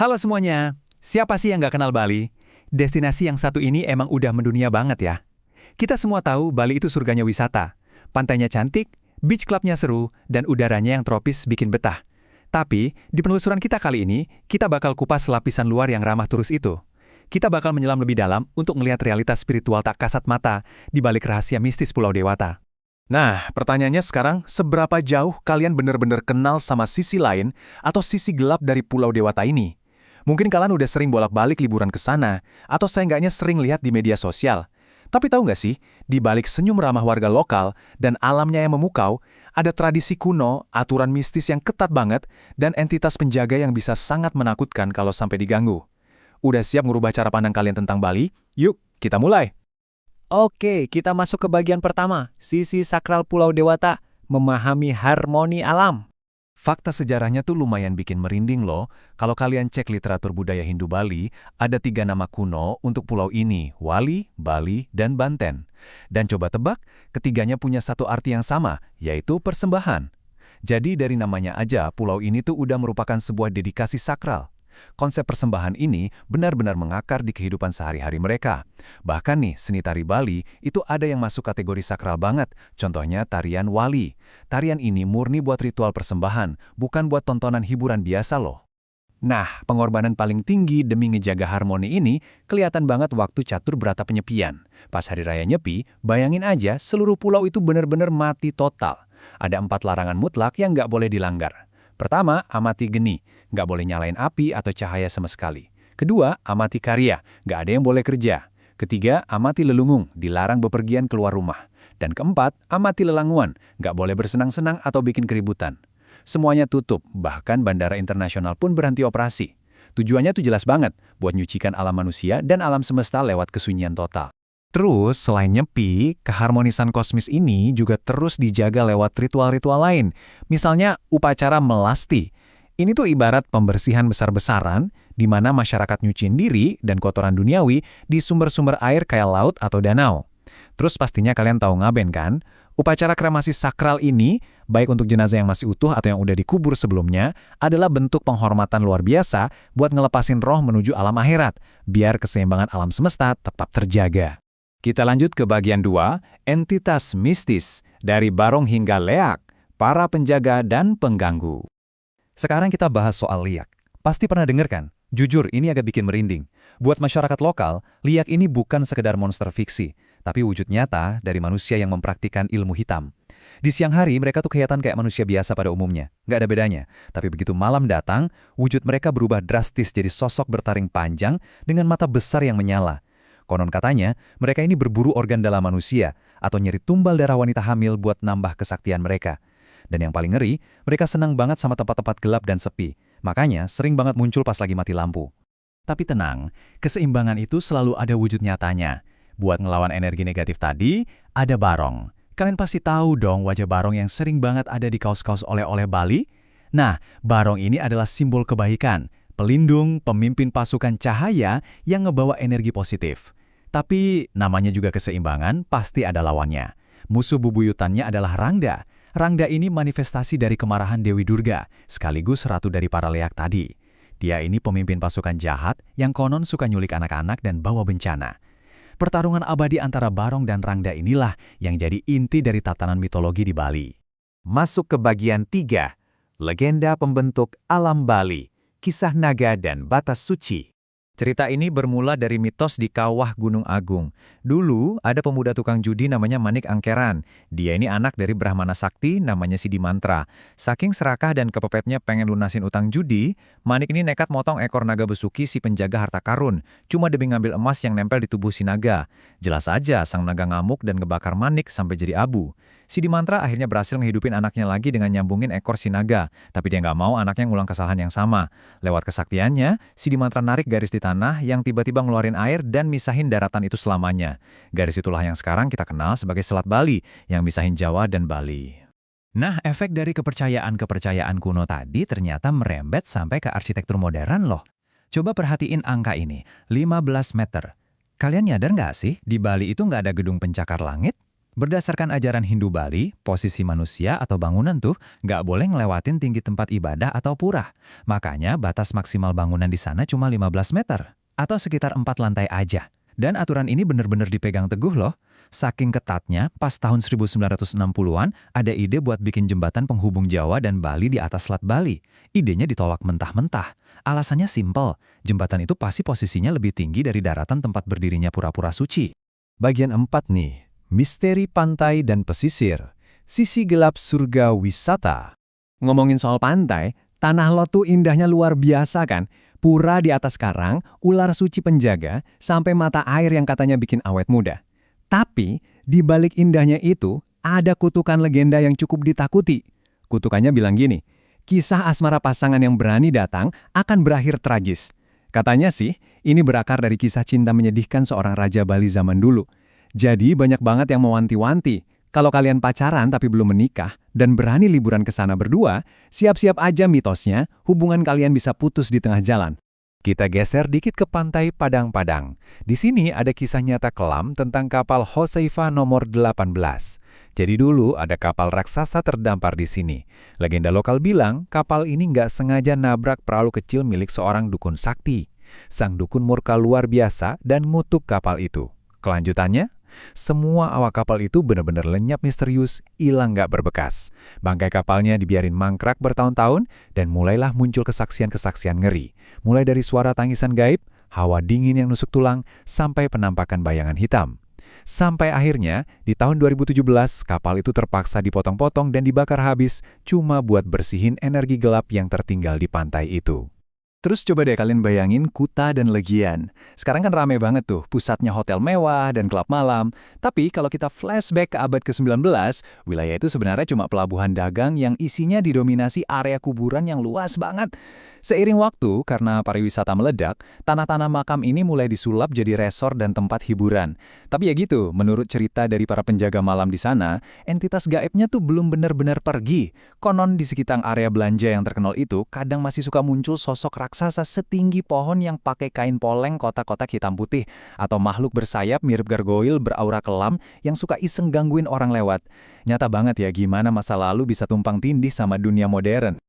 Halo semuanya, siapa sih yang nggak kenal Bali? Destinasi yang satu ini emang udah mendunia banget ya. Kita semua tahu Bali itu surganya wisata. Pantainya cantik, beach clubnya seru, dan udaranya yang tropis bikin betah. Tapi, di penelusuran kita kali ini, kita bakal kupas lapisan luar yang ramah turis itu. Kita bakal menyelam lebih dalam untuk melihat realitas spiritual tak kasat mata di balik rahasia mistis Pulau Dewata. Nah, pertanyaannya sekarang, seberapa jauh kalian benar-benar kenal sama sisi lain atau sisi gelap dari Pulau Dewata ini? Mungkin kalian udah sering bolak-balik liburan ke sana, atau seenggaknya sering lihat di media sosial. Tapi tahu nggak sih, di balik senyum ramah warga lokal dan alamnya yang memukau, ada tradisi kuno, aturan mistis yang ketat banget, dan entitas penjaga yang bisa sangat menakutkan kalau sampai diganggu. Udah siap merubah cara pandang kalian tentang Bali? Yuk, kita mulai! Oke, kita masuk ke bagian pertama, sisi sakral Pulau Dewata, memahami harmoni alam. Fakta sejarahnya tuh lumayan bikin merinding loh. Kalau kalian cek literatur budaya Hindu Bali, ada 3 nama kuno untuk pulau ini, Wali, Bali, dan Banten. Dan coba tebak, ketiganya punya satu arti yang sama, yaitu persembahan. Jadi dari namanya aja, pulau ini tuh udah merupakan sebuah dedikasi sakral. Konsep persembahan ini benar-benar mengakar di kehidupan sehari-hari mereka. Bahkan nih, seni tari Bali itu ada yang masuk kategori sakral banget. Contohnya tarian Wali. Tarian ini murni buat ritual persembahan, bukan buat tontonan hiburan biasa loh. Nah, pengorbanan paling tinggi demi ngejaga harmoni ini kelihatan banget waktu catur berata penyepian. Pas hari raya Nyepi, bayangin aja seluruh pulau itu benar-benar mati total. Ada 4 larangan mutlak yang nggak boleh dilanggar. Pertama, amati geni, nggak boleh nyalain api atau cahaya sama sekali. Kedua, amati karya, nggak ada yang boleh kerja. Ketiga, amati lelungung, dilarang bepergian keluar rumah. Dan keempat, amati lelanguan, nggak boleh bersenang-senang atau bikin keributan. Semuanya tutup, bahkan bandara internasional pun berhenti operasi. Tujuannya tuh jelas banget, buat nyucikan alam manusia dan alam semesta lewat kesunyian total. Terus, selain Nyepi, keharmonisan kosmis ini juga terus dijaga lewat ritual-ritual lain. Misalnya, upacara melasti. Ini tuh ibarat pembersihan besar-besaran, di mana masyarakat nyuciin diri dan kotoran duniawi di sumber-sumber air kayak laut atau danau. Terus pastinya kalian tahu ngaben kan? Upacara kremasi sakral ini, baik untuk jenazah yang masih utuh atau yang udah dikubur sebelumnya, adalah bentuk penghormatan luar biasa buat ngelepasin roh menuju alam akhirat, biar keseimbangan alam semesta tetap terjaga. Kita lanjut ke bagian 2, entitas mistis, dari Barong hingga Leak, para penjaga dan pengganggu. Sekarang kita bahas soal Liak. Pasti pernah dengar kan? Jujur, ini agak bikin merinding. Buat masyarakat lokal, Liak ini bukan sekedar monster fiksi, tapi wujud nyata dari manusia yang mempraktikkan ilmu hitam. Di siang hari, mereka tuh kelihatan kayak manusia biasa pada umumnya. Nggak ada bedanya. Tapi begitu malam datang, wujud mereka berubah drastis jadi sosok bertaring panjang dengan mata besar yang menyala. Konon katanya, mereka ini berburu organ dalam manusia atau nyeri tumbal darah wanita hamil buat nambah kesaktian mereka. Dan yang paling ngeri, mereka senang banget sama tempat-tempat gelap dan sepi. Makanya sering banget muncul pas lagi mati lampu. Tapi tenang, keseimbangan itu selalu ada wujud nyatanya. Buat ngelawan energi negatif tadi, ada Barong. Kalian pasti tahu dong wajah Barong yang sering banget ada di kaos-kaos oleh-oleh Bali? Nah, Barong ini adalah simbol kebaikan, pelindung, pemimpin pasukan cahaya yang ngebawa energi positif. Tapi namanya juga keseimbangan, pasti ada lawannya. Musuh bubuyutannya adalah Rangda. Rangda ini manifestasi dari kemarahan Dewi Durga, sekaligus ratu dari para leak tadi. Dia ini pemimpin pasukan jahat yang konon suka nyulik anak-anak dan bawa bencana. Pertarungan abadi antara Barong dan Rangda inilah yang jadi inti dari tatanan mitologi di Bali. Masuk ke bagian 3, legenda pembentuk alam Bali, kisah naga dan batas suci. Cerita ini bermula dari mitos di kawah Gunung Agung. Dulu, ada pemuda tukang judi namanya Manik Angkeran. Dia ini anak dari Brahmana Sakti namanya Sidimantra. Saking serakah dan kepepetnya pengen lunasin utang judi, Manik ini nekat motong ekor naga besuki si penjaga harta karun, cuma demi ngambil emas yang nempel di tubuh si naga. Jelas aja sang naga ngamuk dan ngebakar Manik sampai jadi abu. Sidimantra akhirnya berhasil ngehidupin anaknya lagi dengan nyambungin ekor si naga, tapi dia nggak mau anaknya ngulang kesalahan yang sama. Lewat kesaktiannya, Sidimantra narik garis di tanah yang tiba-tiba ngeluarin air dan misahin daratan itu selamanya. Garis itulah yang sekarang kita kenal sebagai Selat Bali, yang misahin Jawa dan Bali. Nah, efek dari kepercayaan kuno tadi ternyata merembet sampai ke arsitektur modern loh. Coba perhatiin angka ini, 15 meter. Kalian nyadar nggak sih, di Bali itu nggak ada gedung pencakar langit? Berdasarkan ajaran Hindu Bali, posisi manusia atau bangunan tuh nggak boleh ngelewatin tinggi tempat ibadah atau pura. Makanya batas maksimal bangunan di sana cuma 15 meter, atau sekitar 4 lantai aja. Dan aturan ini benar-benar dipegang teguh loh. Saking ketatnya, pas tahun 1960-an, ada ide buat bikin jembatan penghubung Jawa dan Bali di atas Selat Bali. Idenya ditolak mentah-mentah. Alasannya simpel, jembatan itu pasti posisinya lebih tinggi dari daratan tempat berdirinya pura-pura suci. Bagian 4 nih, misteri pantai dan pesisir, sisi gelap surga wisata. Ngomongin soal pantai, Tanah Lot tuh indahnya luar biasa kan? Pura di atas karang, ular suci penjaga, sampai mata air yang katanya bikin awet muda. Tapi, di balik indahnya itu, ada kutukan legenda yang cukup ditakuti. Kutukannya bilang gini, kisah asmara pasangan yang berani datang akan berakhir tragis. Katanya sih, ini berakar dari kisah cinta menyedihkan seorang raja Bali zaman dulu. Jadi banyak banget yang mewanti-wanti. Kalau kalian pacaran tapi belum menikah dan berani liburan ke sana berdua, siap-siap aja mitosnya, hubungan kalian bisa putus di tengah jalan. Kita geser dikit ke pantai Padang-Padang. Di sini ada kisah nyata kelam tentang kapal Hoseifa nomor 18. Jadi dulu ada kapal raksasa terdampar di sini. Legenda lokal bilang kapal ini nggak sengaja nabrak perahu kecil milik seorang dukun sakti. Sang dukun murka luar biasa dan ngutuk kapal itu. Kelanjutannya, semua awak kapal itu benar-benar lenyap misterius, hilang nggak berbekas. Bangkai kapalnya dibiarin mangkrak bertahun-tahun, dan mulailah muncul kesaksian-kesaksian ngeri. Mulai dari suara tangisan gaib, hawa dingin yang nusuk tulang, sampai penampakan bayangan hitam. Sampai akhirnya, di tahun 2017, kapal itu terpaksa dipotong-potong dan dibakar habis, cuma buat bersihin energi gelap yang tertinggal di pantai itu. Terus coba deh kalian bayangin Kuta dan Legian. Sekarang kan rame banget tuh, pusatnya hotel mewah dan klub malam. Tapi kalau kita flashback ke abad ke-19, wilayah itu sebenarnya cuma pelabuhan dagang yang isinya didominasi area kuburan yang luas banget. Seiring waktu, karena pariwisata meledak, tanah-tanah makam ini mulai disulap jadi resor dan tempat hiburan. Tapi ya gitu, menurut cerita dari para penjaga malam di sana, entitas gaibnya tuh belum benar-benar pergi. Konon di sekitar area belanja yang terkenal itu, kadang masih suka muncul sosok raksasa setinggi pohon yang pakai kain poleng kotak-kotak hitam putih, atau makhluk bersayap mirip gargoyle beraura kelam yang suka iseng gangguin orang lewat. Nyata banget ya gimana masa lalu bisa tumpang tindih sama dunia modern.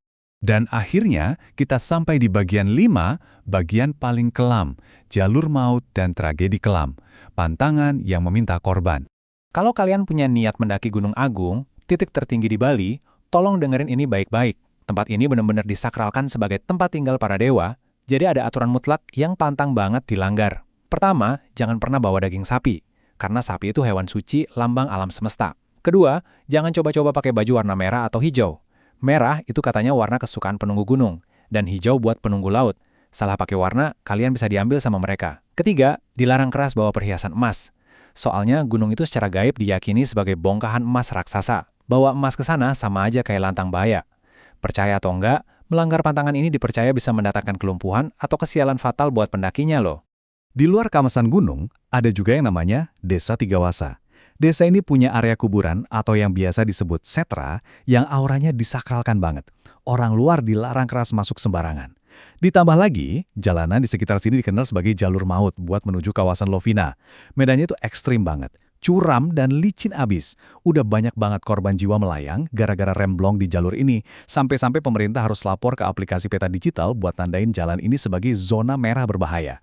Dan akhirnya, kita sampai di bagian 5, bagian paling kelam, jalur maut dan tragedi kelam, pantangan yang meminta korban. Kalau kalian punya niat mendaki Gunung Agung, titik tertinggi di Bali, tolong dengerin ini baik-baik. Tempat ini benar-benar disakralkan sebagai tempat tinggal para dewa, jadi ada aturan mutlak yang pantang banget dilanggar. Pertama, jangan pernah bawa daging sapi, karena sapi itu hewan suci, lambang alam semesta. Kedua, jangan coba-coba pakai baju warna merah atau hijau. Merah itu katanya warna kesukaan penunggu gunung, dan hijau buat penunggu laut. Salah pakai warna, kalian bisa diambil sama mereka. Ketiga, dilarang keras bawa perhiasan emas. Soalnya gunung itu secara gaib diyakini sebagai bongkahan emas raksasa. Bawa emas ke sana sama aja kayak lantang bahaya. Percaya atau enggak, melanggar pantangan ini dipercaya bisa mendatangkan kelumpuhan atau kesialan fatal buat pendakinya loh. Di luar kawasan gunung, ada juga yang namanya Desa Tigawasa. Desa ini punya area kuburan atau yang biasa disebut setra yang auranya disakralkan banget. Orang luar dilarang keras masuk sembarangan. Ditambah lagi, jalanan di sekitar sini dikenal sebagai jalur maut buat menuju kawasan Lovina. Medannya itu ekstrim banget. Curam dan licin abis. Udah banyak banget korban jiwa melayang gara-gara remblong di jalur ini. Sampai-sampai pemerintah harus lapor ke aplikasi peta digital buat tandain jalan ini sebagai zona merah berbahaya.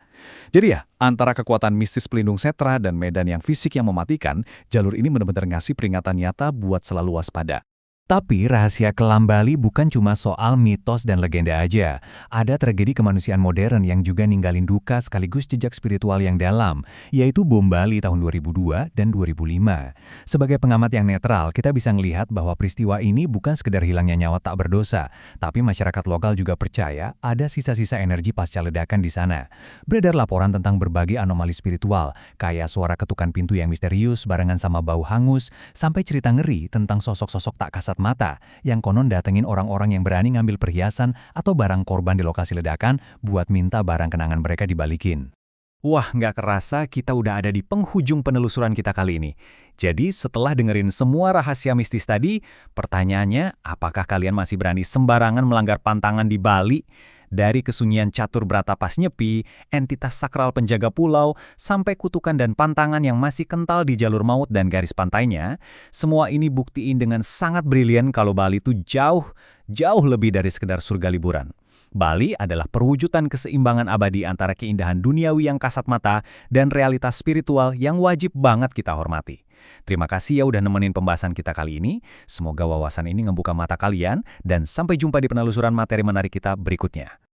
Jadi ya, antara kekuatan mistis pelindung setra dan medan yang fisik yang mematikan, jalur ini benar-benar ngasih peringatan nyata buat selalu waspada. Tapi rahasia kelam Bali bukan cuma soal mitos dan legenda aja. Ada tragedi kemanusiaan modern yang juga ninggalin duka sekaligus jejak spiritual yang dalam, yaitu bom Bali tahun 2002 dan 2005. Sebagai pengamat yang netral, kita bisa melihat bahwa peristiwa ini bukan sekedar hilangnya nyawa tak berdosa, tapi masyarakat lokal juga percaya ada sisa-sisa energi pasca ledakan di sana. Beredar laporan tentang berbagai anomali spiritual, kayak suara ketukan pintu yang misterius barengan sama bau hangus, sampai cerita ngeri tentang sosok-sosok tak kasat mata yang konon datengin orang-orang yang berani ngambil perhiasan atau barang korban di lokasi ledakan buat minta barang kenangan mereka dibalikin. Wah, nggak kerasa kita udah ada di penghujung penelusuran kita kali ini. Jadi setelah dengerin semua rahasia mistis tadi, pertanyaannya, apakah kalian masih berani sembarangan melanggar pantangan di Bali? Dari kesunyian catur berata pas nyepi, entitas sakral penjaga pulau, sampai kutukan dan pantangan yang masih kental di jalur maut dan garis pantainya, semua ini buktiin dengan sangat brilian kalau Bali itu jauh lebih dari sekedar surga liburan. Bali adalah perwujudan keseimbangan abadi antara keindahan duniawi yang kasat mata dan realitas spiritual yang wajib banget kita hormati. Terima kasih ya udah nemenin pembahasan kita kali ini. Semoga wawasan ini ngebuka mata kalian dan sampai jumpa di penelusuran materi menarik kita berikutnya.